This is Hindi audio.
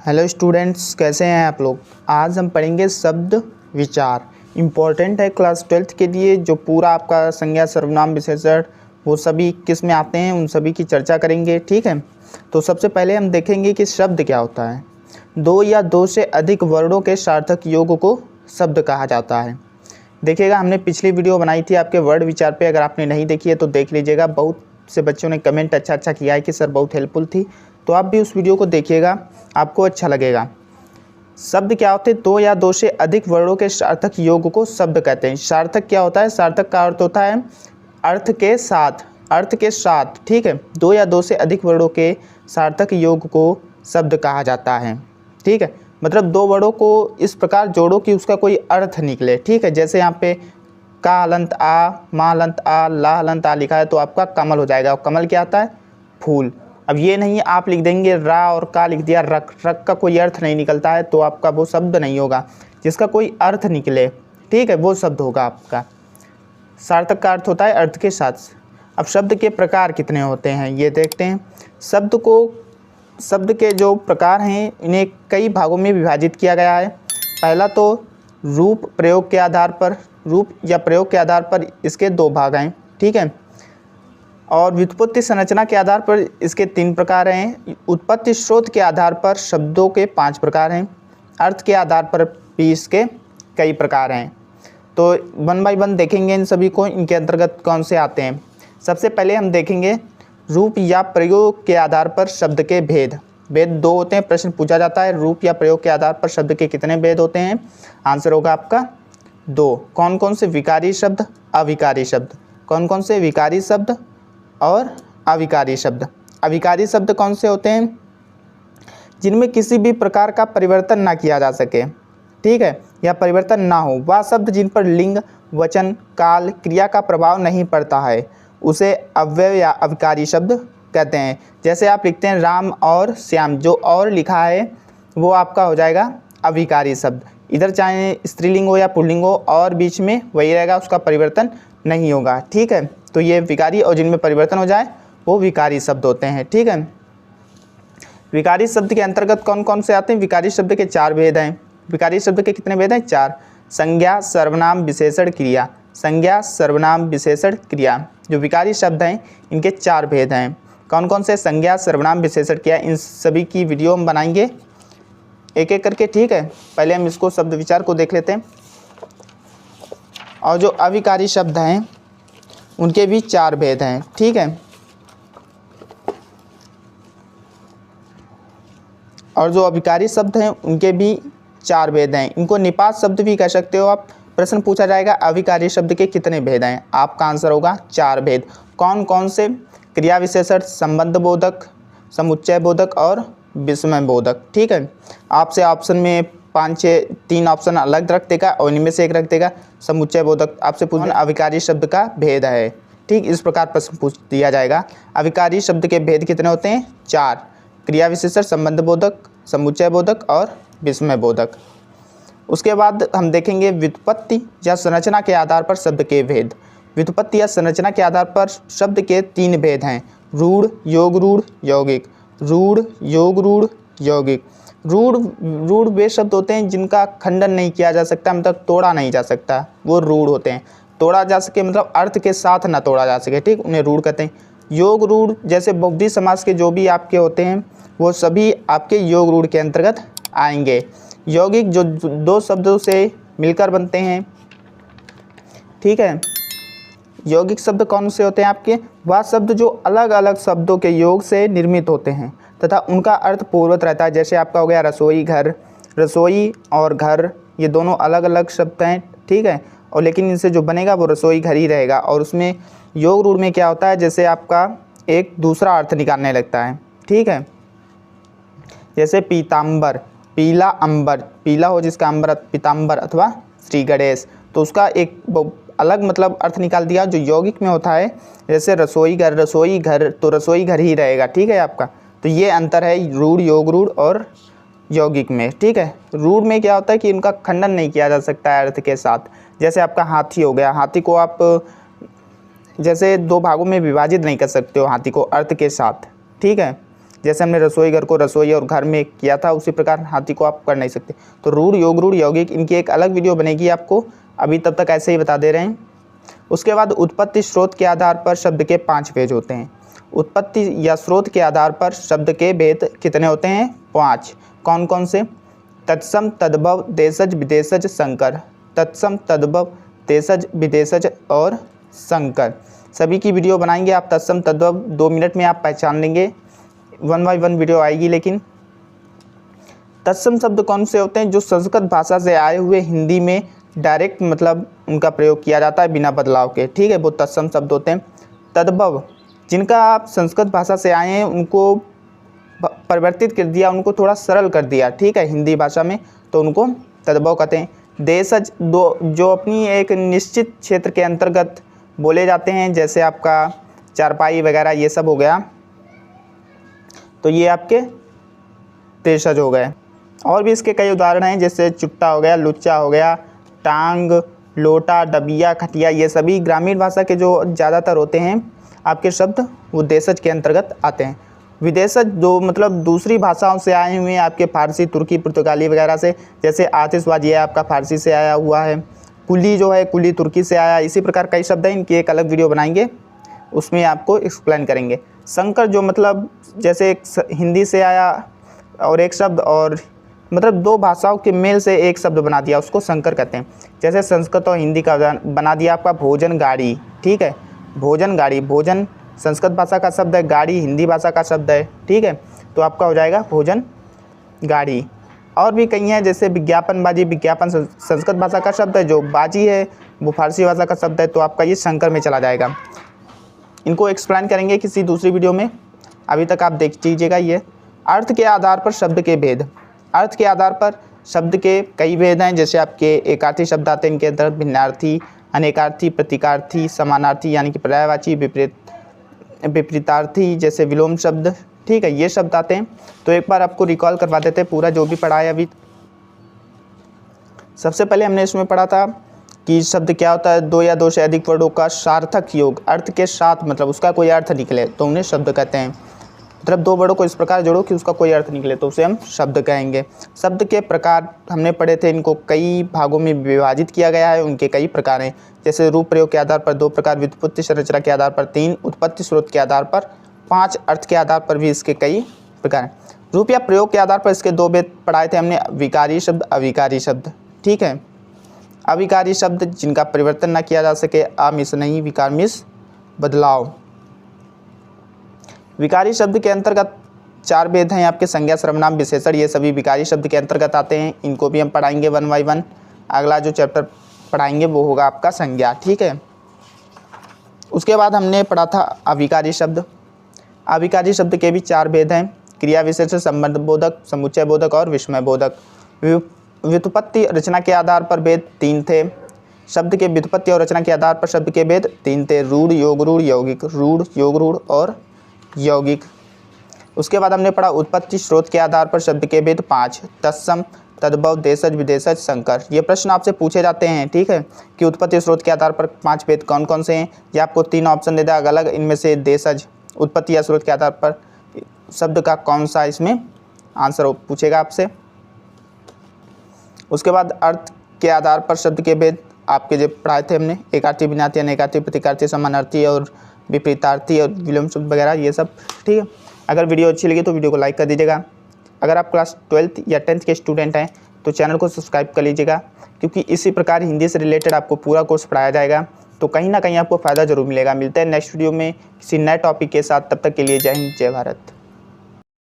हेलो स्टूडेंट्स, कैसे हैं आप लोग। आज हम पढ़ेंगे शब्द विचार। इम्पॉर्टेंट है क्लास 12th के लिए। जो पूरा आपका संज्ञा सर्वनाम विशेषण वो सभी किस में आते हैं उन सभी की चर्चा करेंगे। ठीक है, तो सबसे पहले हम देखेंगे कि शब्द क्या होता है। दो या दो से अधिक वर्णों के सार्थक योग को शब्द कहा जाता है। देखिएगा, हमने पिछली वीडियो बनाई थी आपके वर्ड विचार पे। अगर आपने नहीं देखी है तो देख लीजिएगा। बहुत से बच्चों ने कमेंट अच्छा किया है कि सर बहुत हेल्पफुल थी, तो आप भी उस वीडियो को देखिएगा, आपको अच्छा लगेगा। शब्द क्या होते हैं? दो या दो से अधिक वर्णों के सार्थक योग को शब्द कहते हैं। सार्थक क्या होता है? सार्थक का अर्थ होता है अर्थ के साथ, अर्थ के साथ। ठीक है, दो या दो से अधिक वर्णों के सार्थक योग को शब्द कहा जाता है। ठीक है, मतलब दो वर्णों को इस प्रकार जोड़ो कि उसका कोई अर्थ निकले। ठीक है, जैसे यहाँ पे का हलंत आ, मा हलंत आ, ला हलंत आ लिखा है तो आपका कमल हो जाएगा। और कमल क्या आता है? फूल। अब ये नहीं आप लिख देंगे रा और का लिख दिया रक, रक का कोई अर्थ नहीं निकलता है तो आपका वो शब्द नहीं होगा। जिसका कोई अर्थ निकले, ठीक है, वो शब्द होगा आपका। सार्थक का अर्थ होता है अर्थ के साथ। अब शब्द के प्रकार कितने होते हैं ये देखते हैं। शब्द के जो प्रकार हैं इन्हें कई भागों में विभाजित किया गया है। पहला तो रूप प्रयोग के आधार पर, रूप या प्रयोग के आधार पर इसके दो भाग हैं। ठीक है, और व्युत्पत्ति संरचना के आधार पर इसके 3 प्रकार हैं। उत्पत्ति स्रोत के आधार पर शब्दों के 5 प्रकार हैं। अर्थ के आधार पर भी इसके कई प्रकार हैं। तो 1 बाय 1 देखेंगे इन सभी को, इनके अंतर्गत कौन से आते हैं। सबसे पहले हम देखेंगे रूप या प्रयोग के आधार पर शब्द के भेद। भेद 2 होते हैं। प्रश्न पूछा जाता है रूप या प्रयोग के आधार पर शब्द के कितने भेद होते हैं? आंसर होगा आपका 2। कौन कौन से? विकारी शब्द, अविकारी शब्द। कौन कौन से? विकारी शब्द और अविकारी शब्द। अविकारी शब्द कौन से होते हैं? जिनमें किसी भी प्रकार का परिवर्तन ना किया जा सके, ठीक है, या परिवर्तन ना हो। वह शब्द जिन पर लिंग, वचन, काल, क्रिया का प्रभाव नहीं पड़ता है उसे अव्यय या अविकारी शब्द कहते हैं। जैसे आप लिखते हैं राम और श्याम, जो और लिखा है वो आपका हो जाएगा अविकारी शब्द। इधर चाहे स्त्रीलिंग हो या पुल्लिंग हो और बीच में वही रहेगा, उसका परिवर्तन नहीं होगा। ठीक है, तो ये विकारी और जिनमें परिवर्तन हो जाए वो विकारी शब्द होते हैं। ठीक है, विकारी शब्द के अंतर्गत कौन कौन से आते हैं? विकारी शब्द के 4 भेद हैं। विकारी शब्द के कितने भेद हैं? 4। संज्ञा, सर्वनाम, विशेषण, क्रिया। संज्ञा, सर्वनाम, विशेषण, क्रिया, जो विकारी शब्द हैं इनके 4 भेद हैं। कौन कौन से? संज्ञा, सर्वनाम, विशेषण, क्रिया। इन सभी की वीडियो हम बनाएंगे एक एक करके। ठीक है, पहले हम इसको शब्द विचार को देख लेते हैं। और जो अविकारी शब्द हैं उनके भी 4 भेद हैं। ठीक है, और जो अविकारी शब्द हैं उनके भी 4 भेद हैं। इनको निपात शब्द भी कह सकते हो आप। प्रश्न पूछा जाएगा अविकारी शब्द के कितने भेद हैं? आपका आंसर होगा 4 भेद। कौन कौन से? क्रिया विशेषण, संबंध बोधक, समुच्चय बोधक और विस्मय बोधक। ठीक है, आपसे ऑप्शन में 3 ऑप्शन अलग रख देगा और इनमें से एक रख देगा समुच्चय बोधक। आपसे पूछना अविकारी शब्द का भेद है। ठीक, इस प्रकार प्रश्न पूछ दिया जाएगा। अविकारी शब्द के भेद कितने होते हैं? 4। क्रिया विशेषण, संबंध बोधक, समुच्चय बोधक और विस्मय बोधक। उसके बाद हम देखेंगे व्युत्पत्ति या संरचना के आधार पर शब्द के भेद। व्युत्पत्ति या संरचना के आधार पर शब्द के 3 भेद हैं। रूढ़, योग रूढ़, यौगिक। रूढ़, योग रूढ़, यौगिक। रूढ़ वे शब्द होते हैं जिनका खंडन नहीं किया जा सकता, मतलब तोड़ा नहीं जा सकता, वो रूढ़ होते हैं। तोड़ा जा सके मतलब अर्थ के साथ ना तोड़ा जा सके, ठीक, उन्हें रूढ़ कहते हैं। योग रूढ़ जैसे बहुब्री समास के जो भी आपके होते हैं वो सभी आपके योग रूढ़ के अंतर्गत आएंगे। यौगिक जो 2 शब्दों से मिलकर बनते हैं। ठीक है, यौगिक शब्द कौन से होते हैं आपके? वह शब्द जो अलग अलग शब्दों के योग से निर्मित होते हैं तथा उनका अर्थ पूर्वत रहता है। जैसे आपका हो गया रसोई घर। रसोई और घर ये दोनों अलग अलग शब्द हैं। ठीक है, और लेकिन इनसे जो बनेगा वो रसोई घर ही रहेगा। और उसमें योग रूढ़ में क्या होता है, जैसे आपका एक दूसरा अर्थ निकालने लगता है। ठीक है, जैसे पीताम्बर, पीला अंबर, पीला हो जिसका अंबर, पीताम्बर अथवा श्री गणेश, तो उसका एक अलग मतलब अर्थ निकाल दिया जो यौगिक में होता है। जैसे रसोई घर तो रसोई घर ही रहेगा। ठीक है आपका, तो ये अंतर है रूढ़, योग रूढ़ और यौगिक में। ठीक है, रूढ़ में क्या होता है कि इनका खंडन नहीं किया जा सकता है अर्थ के साथ। जैसे आपका हाथी हो गया, हाथी को आप जैसे 2 भागों में विभाजित नहीं कर सकते हो हाथी को अर्थ के साथ। ठीक है, जैसे हमने रसोई घर को रसोई और घर में किया था, उसी प्रकार हाथी को आप कर नहीं सकते। तो रूढ़, योग रूढ़, यौगिक, इनकी एक अलग वीडियो बनेगी आपको, अभी तब तक ऐसे ही बता दे रहे हैं। उसके बाद उत्पत्ति स्रोत के आधार पर शब्द के 5 भेद होते हैं। उत्पत्ति या स्रोत के आधार पर शब्द के भेद कितने होते हैं? 5। कौन कौन से? तत्सम, तद्भव, देशज, विदेशज, संकर। तत्सम, तद्भव, देशज, विदेशज और संकर, सभी की वीडियो बनाएंगे। आप तत्सम तद्भव 2 मिनट में आप पहचान लेंगे, 1 बाय 1 वीडियो आएगी। लेकिन तत्सम शब्द कौन से होते हैं? जो संस्कृत भाषा से आए हुए हिंदी में डायरेक्ट मतलब उनका प्रयोग किया जाता है बिना बदलाव के, ठीक है, वो तत्सम शब्द होते हैं। तद्भव, जिनका आप संस्कृत भाषा से आए हैं उनको परिवर्तित कर दिया, उनको थोड़ा सरल कर दिया, ठीक है, हिंदी भाषा में, तो उनको तद्भव कहते हैं। देशज, जो अपनी एक निश्चित क्षेत्र के अंतर्गत बोले जाते हैं, जैसे आपका चारपाई वगैरह ये सब हो गया, तो ये आपके देशज हो गए। और भी इसके कई उदाहरण हैं, जैसे चुट्टा हो गया, लुच्चा हो गया, टांग, लोटा, डबिया, खटिया, ये सभी ग्रामीण भाषा के जो ज़्यादातर होते हैं आपके शब्द, वो देशज के अंतर्गत आते हैं। विदेशज जो मतलब दूसरी भाषाओं से आए हुए हैं, आपके फारसी, तुर्की, पुर्तगाली वगैरह से, जैसे आतिशबाजी है आपका फारसी से आया हुआ है, कुली जो है कुली तुर्की से आया, इसी प्रकार कई शब्द हैं, इनकी एक अलग वीडियो बनाएंगे, उसमें आपको एक्सप्लेन करेंगे। संकर जो मतलब जैसे एक हिंदी से आया और एक शब्द, और मतलब 2 भाषाओं के मेल से एक शब्द बना दिया, उसको संकर कहते हैं। जैसे संस्कृत और हिंदी का बना दिया आपका भोजन गाड़ी, ठीक है, भोजन गाड़ी, भोजन संस्कृत भाषा का शब्द है, गाड़ी हिंदी भाषा का शब्द है, ठीक है, तो आपका हो जाएगा भोजन गाड़ी। और भी कई हैं, जैसे विज्ञापनबाजी, विज्ञापन संस्कृत भाषा का शब्द है, जो बाजी है वो फारसी भाषा का शब्द है, तो आपका ये संकर में चला जाएगा। इनको एक्सप्लेन करेंगे किसी दूसरी वीडियो में, अभी तक आप देख लीजिएगा। ये अर्थ के आधार पर शब्द के भेद, अर्थ के आधार पर शब्द के कई भेद हैं, जैसे आपके एकार्थी शब्द आते हैं, इनके अंदर भिन्नार्थी, अनेकार्थी, प्रतीकार्थी, समानार्थी यानी कि पर्यायवाची, विपरीतार्थी, जैसे विलोम शब्द, ठीक है, ये शब्द आते हैं। तो एक बार आपको रिकॉल करवा देते हैं पूरा जो भी पढ़ा है अभी। सबसे पहले हमने इसमें पढ़ा था कि शब्द क्या होता है? 2 या 2 से अधिक वर्डों का सार्थक योग, अर्थ के साथ मतलब उसका कोई अर्थ निकले तो उन्हें शब्द कहते हैं। मतलब 2 वर्डों को इस प्रकार जोड़ो कि उसका कोई अर्थ निकले तो उसे हम शब्द कहेंगे। शब्द के प्रकार हमने पढ़े थे, इनको कई भागों में विभाजित किया गया है, उनके कई प्रकार हैं, जैसे रूप प्रयोग के आधार पर 2 प्रकार, व्युत्पत्ति संरचना के आधार पर 3, उत्पत्ति स्रोत के आधार पर 5, अर्थ के आधार पर भी इसके कई प्रकार हैं। रूप या प्रयोग के आधार पर इसके 2 भेद पढ़ाए थे हमने, विकारी शब्द, अविकारी शब्द, ठीक है। अविकारी शब्द जिनका परिवर्तन न किया जा सके, अमिस नहीं, विकार मिस बदलाव। विकारी शब्द के अंतर्गत 4 भेद हैं आपके, संज्ञा, सर्वनाम, विशेषण, ये सभी विकारी शब्द के अंतर्गत आते हैं, इनको भी हम पढ़ाएंगे 1 बाय 1। अगला जो चैप्टर पढ़ाएंगे वो होगा आपका संज्ञा, ठीक है। उसके बाद हमने पढ़ा था अविकारी शब्द। अविकारी शब्द के भी 4 भेद हैं, क्रिया विशेषण, संबंध बोधक, समुच्चय बोधक और विस्मय बोधक। व्युत्पत्ति रचना के आधार पर भेद 3 थे, शब्द के व्युत्पत्ति और रचना के आधार पर शब्द के भेद 3 थे, रूढ़, योग रूढ़, यौगिक, रूढ़, योग रूढ़ और यौगिक। उसके बाद हमने पढ़ा उत्पत्ति स्रोत के आधार पर शब्द के भेद 5, तत्सम, तद्भव, देशज, विदेशज, संकर। ये प्रश्न आपसे पूछे जाते हैं, ठीक है, कि उत्पत्ति स्रोत के आधार पर 5 भेद कौन कौन से हैं। ये आपको 3 ऑप्शन दे देगा अलग अलग, इनमें से देशज उत्पत्ति या स्रोत के आधार पर शब्द का कौन सा इसमें आंसर पूछेगा आपसे। उसके बाद अर्थ के आधार पर शब्द के भेद आपके जो पढ़ाए थे हमने, एकार्थी, भिन्नार्थी, अनेकार्थी, प्रतीकार्थी, समानार्थी और विपरीतार्थी और विलोम शब्द वगैरह, ये सब, ठीक है। अगर वीडियो अच्छी लगी तो वीडियो को लाइक कर दीजिएगा। अगर आप क्लास 12th या 10th के स्टूडेंट हैं तो चैनल को सब्सक्राइब कर लीजिएगा, क्योंकि इसी प्रकार हिंदी से रिलेटेड आपको पूरा कोर्स पढ़ाया जाएगा, तो कहीं ना कहीं आपको फ़ायदा जरूर मिलेगा। मिलते हैं नेक्स्ट वीडियो में किसी नए टॉपिक के साथ, तब तक के लिए जय हिंद, जय भारत।